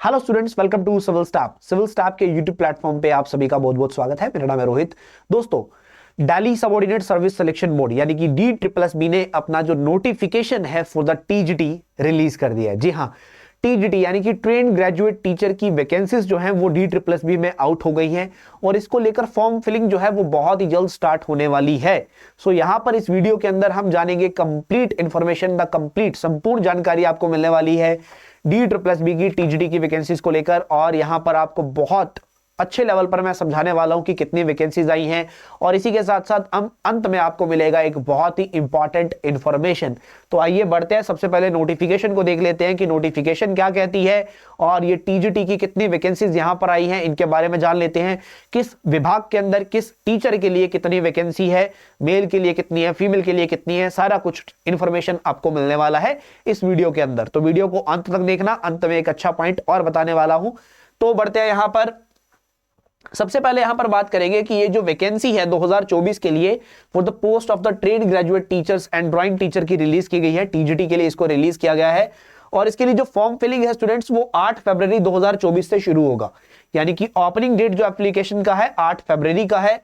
Hello students, welcome to Civil Staff. Civil Staff के YouTube platform पे आप सभी का बहुत बहुत स्वागत है। मेरा नाम है रोहित। दोस्तों, Delhi subordinate service selection board यानी कि DSSB ने अपना जो नोटिफिकेशन है फॉर द TGT रिलीज कर दिया है। जी हाँ, TGT यानी कि ट्रेन ग्रेजुएट टीचर की वैकेंसीज जो है वो DSSB में आउट हो गई हैं और इसको लेकर फॉर्म फिलिंग जो है वो बहुत ही जल्द स्टार्ट होने वाली है। सो यहां पर इस वीडियो के अंदर हम जानेंगे कंप्लीट इंफॉर्मेशन, द कंप्लीट संपूर्ण जानकारी आपको मिलने वाली है DSSB की TGT की वैकेंसीज को लेकर। और यहां पर आपको बहुत अच्छे लेवल पर मैं समझाने वाला हूं कि कितनी वैकेंसीज आई हैं और इसी के साथ साथ अंत में आपको मिलेगा एक बहुत ही इंपॉर्टेंट इंफॉर्मेशन। तो आइए बढ़ते हैं, सबसे पहले नोटिफिकेशन को देख लेते हैं कि नोटिफिकेशन क्या कहती है और ये TGT की कितनी वैकेंसीज यहां पर आई हैं, इनके बारे में जान लेते हैं। किस विभाग के अंदर किस टीचर के लिए कितनी वैकेंसी है, मेल के लिए कितनी है, फीमेल के लिए कितनी है, सारा कुछ इंफॉर्मेशन आपको मिलने वाला है इस वीडियो के अंदर। तो वीडियो को अंत तक देखना, अंत में एक अच्छा पॉइंट और बताने वाला हूं। तो बढ़ते हैं यहां पर, सबसे पहले यहां पर बात करेंगे कि ये जो वैकेंसी है 2024 के लिए for the post of the trade graduate teachers and drawing teacher की रिलीज की गई है। TGT के लिए इसको रिलीज किया गया है और इसके लिए जो फॉर्म फिलिंग है स्टूडेंट्स वो 8 फरवरी 2024 से शुरू होगा। यानी कि ओपनिंग डेट जो एप्लीकेशन का है 8 फरवरी का है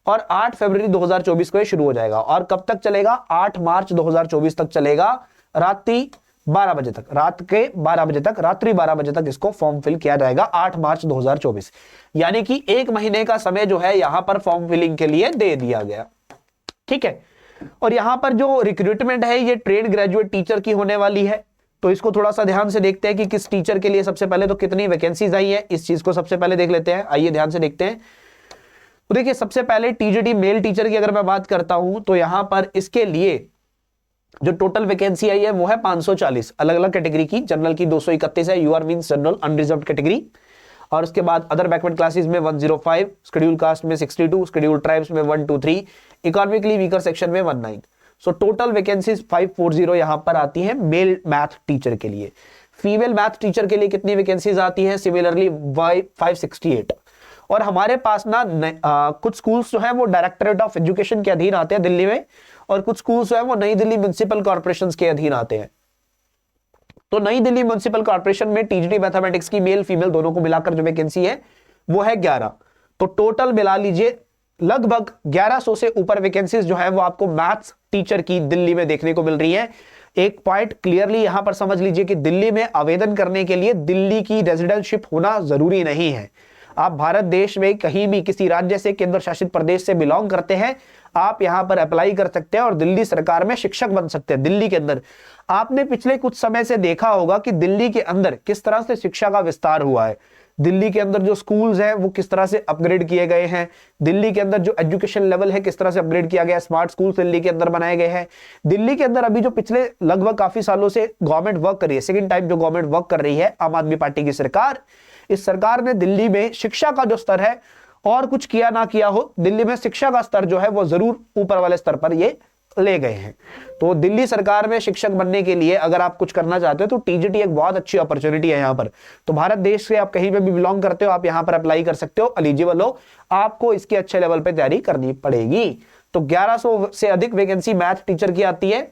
और 8 फरवरी 2024 को ये शुरू हो जाएगा। और कब तक चलेगा? 8 मार्च 2024 तक चलेगा, रात्रि 12 बजे तक, रात के 12 बजे तक, रात्रि 12 बजे तक इसको फॉर्म फिल किया जाएगा 8 मार्च 2024। यानी कि एक महीने का समय जो है यहां पर फॉर्म फिलिंग के लिए दे दिया गया। ठीक है, और यहां पर जो रिक्रूटमेंट है ये ट्रेड ग्रेजुएट टीचर की होने वाली है। तो इसको थोड़ा सा ध्यान से देखते हैं कि किस टीचर के लिए सबसे पहले तो कितनी वैकेंसीज आई है, इस चीज को सबसे पहले देख लेते हैं। आइए ध्यान से देखते हैं। तो देखिए, सबसे पहले TGT मेल टीचर की अगर मैं बात करता हूं तो यहां पर इसके लिए जो टोटल वैकेंसी आई है वो है 540 अलग अलग कैटेगरी की। जनरल की 231 है, UR means general unreserved category. और उसके बाद अदर बैकवर्ड क्लासेस में 105, शेड्यूल कास्ट में 62, शेड्यूल ट्राइब्स में 123, इकोनॉमिकली वीकर सेक्शन में 19। सो टोटल वैकेंसीज 540 यहां पर आती है मेल मैथ टीचर के लिए। फीमेल मैथ टीचर के लिए कितनी वैकेंसीज आती है? सिमिलरली 568। और हमारे पास ना कुछ स्कूल्स जो है वो डायरेक्टरेट ऑफ एजुकेशन के अधीन आते हैं दिल्ली में, और कुछ स्कूल्स जो है वो नई दिल्ली म्युनिसिपल कॉर्पोरेशन के अधीन आते हैं। तो नई दिल्ली म्युनिसिपल कॉर्पोरेशन में TGT मैथमेटिक्स की मेल फीमेल दोनों को मिलाकर जो वैकेंसी है वो है 11। तो टोटल मिला लीजिए लगभग 1100 से ऊपर वैकेंसीज जो है वो आपको मैथ्स टीचर की दिल्ली में देखने को मिल रही है। एक पॉइंट क्लियरली यहां पर समझ लीजिए कि दिल्ली में आवेदन करने के लिए दिल्ली की रेजिडेंटशिप होना जरूरी नहीं है। आप भारत देश में कहीं भी किसी राज्य से, केंद्र शासित प्रदेश से बिलोंग करते हैं, आप यहां पर अप्लाई कर सकते हैं और दिल्ली सरकार में शिक्षक बन सकते हैं। दिल्ली के अंदर आपने पिछले कुछ समय से देखा होगा कि दिल्ली के अंदर किस तरह से शिक्षा का विस्तार हुआ है। दिल्ली के अंदर जो स्कूल्स हैं वो किस तरह से अपग्रेड किए गए हैं, दिल्ली के अंदर जो एजुकेशन लेवल है किस तरह से अपग्रेड किया गया है, स्मार्ट स्कूल दिल्ली के अंदर बनाए गए हैं। दिल्ली के अंदर अभी जो पिछले लगभग काफी सालों से गवर्नमेंट वर्क कर रही है, सेकेंड टाइम जो गवर्नमेंट वर्क कर रही है आम आदमी पार्टी की सरकार, इस सरकार ने दिल्ली में शिक्षा का जो स्तर है, और कुछ किया ना किया हो, दिल्ली में शिक्षा का स्तर जो है वो जरूर ऊपर वाले स्तर पर ये ले गए हैं। तो दिल्ली सरकार में शिक्षक बनने के लिए अगर आप कुछ करना चाहते हो तो TGT एक बहुत अच्छी अपॉर्चुनिटी है यहां पर। तो भारत देश से आप कहीं पे भी बिलोंग करते हो, आप यहां पर अप्लाई कर सकते हो, एलिजिबल हो। आपको इसके अच्छे लेवल पे तैयारी करनी पड़ेगी। तो 1100 से अधिक वैकेंसी मैथ टीचर की आती है।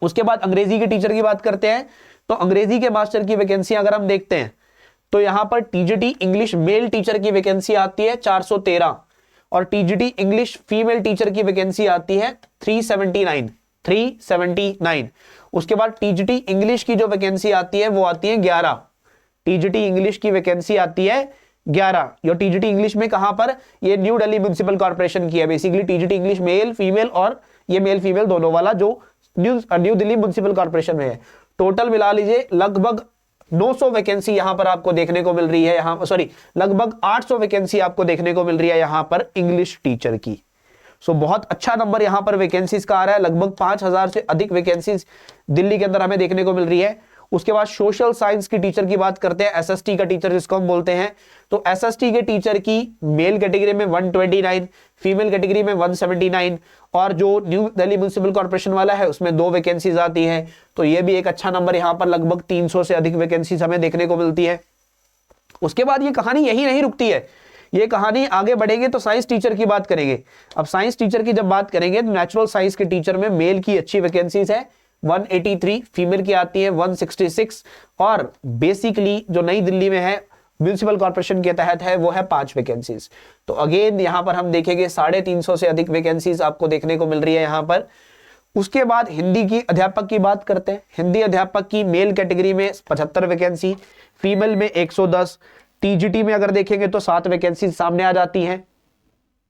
उसके बाद अंग्रेजी के टीचर की बात करते हैं। तो अंग्रेजी के मास्टर की वैकेंसी अगर हम देखते हैं तो यहां पर TGT इंग्लिश मेल टीचर की वैकेंसी आती है 413 और TGT इंग्लिश फीमेल टीचर की वैकेंसी आती है 379। उसके बाद TGT इंग्लिश की जो वैकेंसी आती है वो आती है 11। TGT इंग्लिश की वैकेंसी आती है 11। ये TGT इंग्लिश में कहां पर? ये न्यू दिल्ली म्युनिसिपल कॉर्पोरेशन की है। Basically TGT English male female, और ये मेल फीमेल दोनों वाला जो न्यू दिल्ली म्युनिसिपल कॉर्पोरेशन में है। टोटल मिला लीजिए लगभग 900 वैकेंसी यहां पर आपको देखने को मिल रही है। यहां सॉरी, लगभग 800 वैकेंसी आपको देखने को मिल रही है यहां पर इंग्लिश टीचर की। सो बहुत अच्छा नंबर यहां पर वैकेंसीज का आ रहा है। लगभग 5000 से अधिक वैकेंसीज दिल्ली के अंदर हमें देखने को मिल रही है। उसके बाद सोशल साइंस की टीचर की बात करते हैं, SST का टीचर जिसको हम बोलते हैं। तो SST के टीचर की मेल कैटेगरी में 129, फीमेल कैटेगरी में 179, और जो न्यू दिल्ली म्युनिसिपल कॉर्पोरेशन वाला है उसमें 2 वैकेंसीज आती हैं। तो ये भी एक अच्छा नंबर, यहां पर लगभग 300 से अधिक वैकेंसीज हमें देखने को मिलती है। उसके बाद ये कहानी यही नहीं रुकती है, ये कहानी आगे बढ़ेंगे तो साइंस टीचर की बात करेंगे। अब साइंस टीचर की जब बात करेंगे तो नेचुरल साइंस के टीचर में मेल की अच्छी वैकेंसीज है 183, फीमेल की आती है 166, और बेसिकली जो नई दिल्ली में है म्यूनिसिपल कॉर्पोरेशन के तहत है वो है 5 वैकेंसीज। तो अगेन यहां पर हम देखेंगे 350 से अधिक वैकेंसीज आपको देखने को मिल रही है यहां पर। उसके बाद हिंदी की अध्यापक की बात करते हैं। हिंदी अध्यापक की मेल कैटेगरी में 75 वैकेंसी, फीमेल में 110, टीजीटी में अगर देखेंगे तो 7 वैकेंसी सामने आ जाती हैं।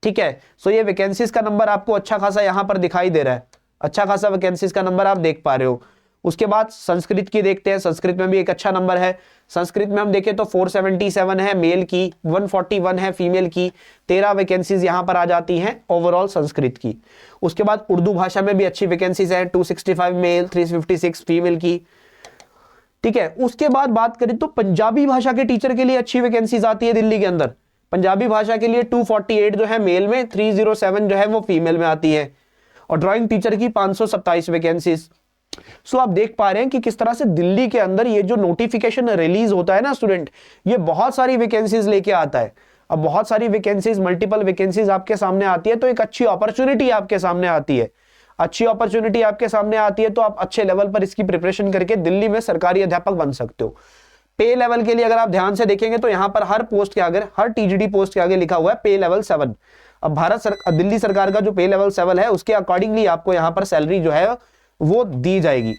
ठीक है, सो ये वैकेंसीज का नंबर आपको अच्छा खासा यहां पर दिखाई दे रहा है, अच्छा खासा वैकेंसीज का नंबर आप देख पा रहे हो। उसके बाद संस्कृत की देखते हैं, संस्कृत में भी एक अच्छा नंबर है। संस्कृत में हम देखें तो 477 है मेल की, 141 है फीमेल की, 13 वैकेंसीज यहां पर आ जाती हैं ओवरऑल संस्कृत की। उसके बाद उर्दू भाषा में भी अच्छी वैकेंसीज है, 265 मेल, 356 फीमेल की। ठीक है, उसके बाद बात करें तो पंजाबी भाषा के टीचर के लिए अच्छी वैकेंसीज आती है दिल्ली के अंदर। पंजाबी भाषा के लिए 248 जो है मेल में, 307 जो है वो फीमेल में आती है, और ड्राइंग टीचर की 527 वैकेंसीज। सो आप देख पा रहे हैं कि किस तरह से दिल्ली के अंदर ये जो नोटिफिकेशन रिलीज होता है ना स्टूडेंट, ये बहुत सारी वैकेंसीज लेके आता है। अब बहुत सारी वैकेंसीज, मल्टीपल वैकेंसीज आपके सामने आती है तो एक अच्छी अपॉर्चुनिटी आपके सामने आती है, अच्छी अपॉर्चुनिटी आपके सामने आती है तो आप अच्छे लेवल पर इसकी प्रिपरेशन करके दिल्ली में सरकारी अध्यापक बन सकते हो। पे लेवल के लिए अगर आप ध्यान से देखेंगे तो यहां पर हर पोस्ट के आगे, हर टीजीडी पोस्ट के आगे लिखा हुआ है पे लेवल 7। अब दिल्ली सरकार का जो पे लेवल 7 है उसके अकॉर्डिंगली आपको यहां पर सैलरी जो है वो दी जाएगी,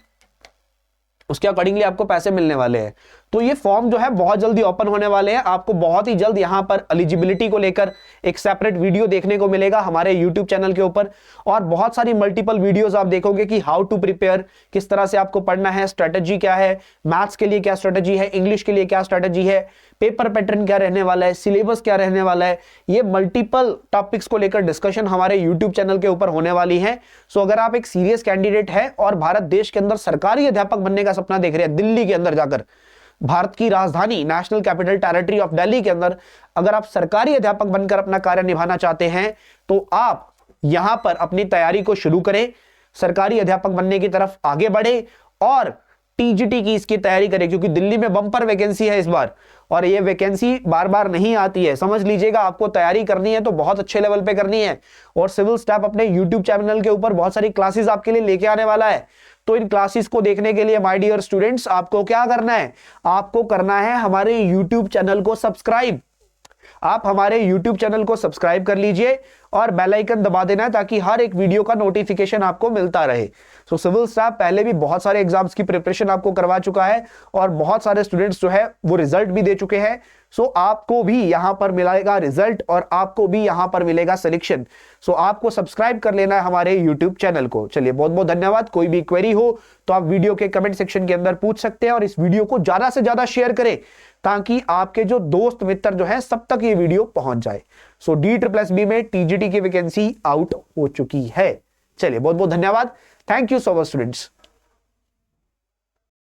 उसके अकॉर्डिंगली आपको पैसे मिलने वाले हैं। तो ये फॉर्म जो है बहुत जल्दी ओपन होने वाले हैं, आपको बहुत ही जल्द यहां पर एलिजिबिलिटी को लेकर एक सेपरेट वीडियो देखने को मिलेगा हमारे यूट्यूब चैनल के ऊपर, और बहुत सारी मल्टीपल वीडियोस आप देखोगे कि हाउ टू प्रिपेयर, किस तरह से आपको पढ़ना है, स्ट्रेटेजी क्या है, मैथ्स के लिए क्या स्ट्रेटेजी है, इंग्लिश के लिए क्या स्ट्रेटेजी है, पेपर पैटर्न क्या रहने वाला है, सिलेबस क्या रहने वाला है, ये मल्टीपल टॉपिक्स को लेकर डिस्कशन हमारे यूट्यूब चैनल के ऊपर होने वाली है। सो अगर आप एक सीरियस कैंडिडेट है और भारत देश के अंदर सरकारी अध्यापक बनने का सपना देख रहे हैं, दिल्ली के अंदर जाकर, भारत की राजधानी national capital territory of Delhi के अंदर अगर आप सरकारी अध्यापक बनकर अपना कार्य निभाना चाहते हैं तो आप यहां पर अपनी तैयारी को शुरू करें, सरकारी अध्यापक बनने की तरफ आगे बढ़े और टीजीटी की इसकी तैयारी करें, क्योंकि दिल्ली में बम्पर वैकेंसी है इस बार और ये वैकेंसी बार बार नहीं आती है। समझ लीजिएगा, आपको तैयारी करनी है तो बहुत अच्छे लेवल पे करनी है, और सिविल स्टाफ अपने यूट्यूब चैनल के ऊपर बहुत सारी क्लासेस आपके लिए लेके आने वाला है। तो इन क्लासेस को देखने के लिए माय डियर स्टूडेंट्स आपको क्या करना है, आपको करना है हमारे यूट्यूब चैनल को सब्सक्राइब। आप हमारे YouTube चैनल को सब्सक्राइब कर लीजिए और बेल आइकन दबा देना है ताकि हर एक वीडियो का नोटिफिकेशन आपको मिलता रहे। सो सिविल स्टाफ पहले भी बहुत सारे एग्जाम्स की प्रिपरेशन आपको करवा चुका है और बहुत सारे स्टूडेंट्स जो है वो रिजल्ट भी दे चुके हैं। सो आपको भी यहां पर मिलेगा रिजल्ट और आपको भी यहां पर मिलेगा सिलेक्शन। सो आपको सब्सक्राइब कर लेना है हमारे YouTube चैनल को। चलिए, बहुत बहुत धन्यवाद। कोई भी क्वेरी हो तो आप वीडियो के कमेंट सेक्शन के अंदर पूछ सकते हैं और इस वीडियो को ज्यादा से ज्यादा शेयर करें ताकि आपके जो दोस्त मित्र जो है सब तक ये वीडियो पहुंच जाए। सो DSSB में टीजीटी की वैकेंसी आउट हो चुकी है। चलिए, बहुत बहुत धन्यवाद। Thank you so much students.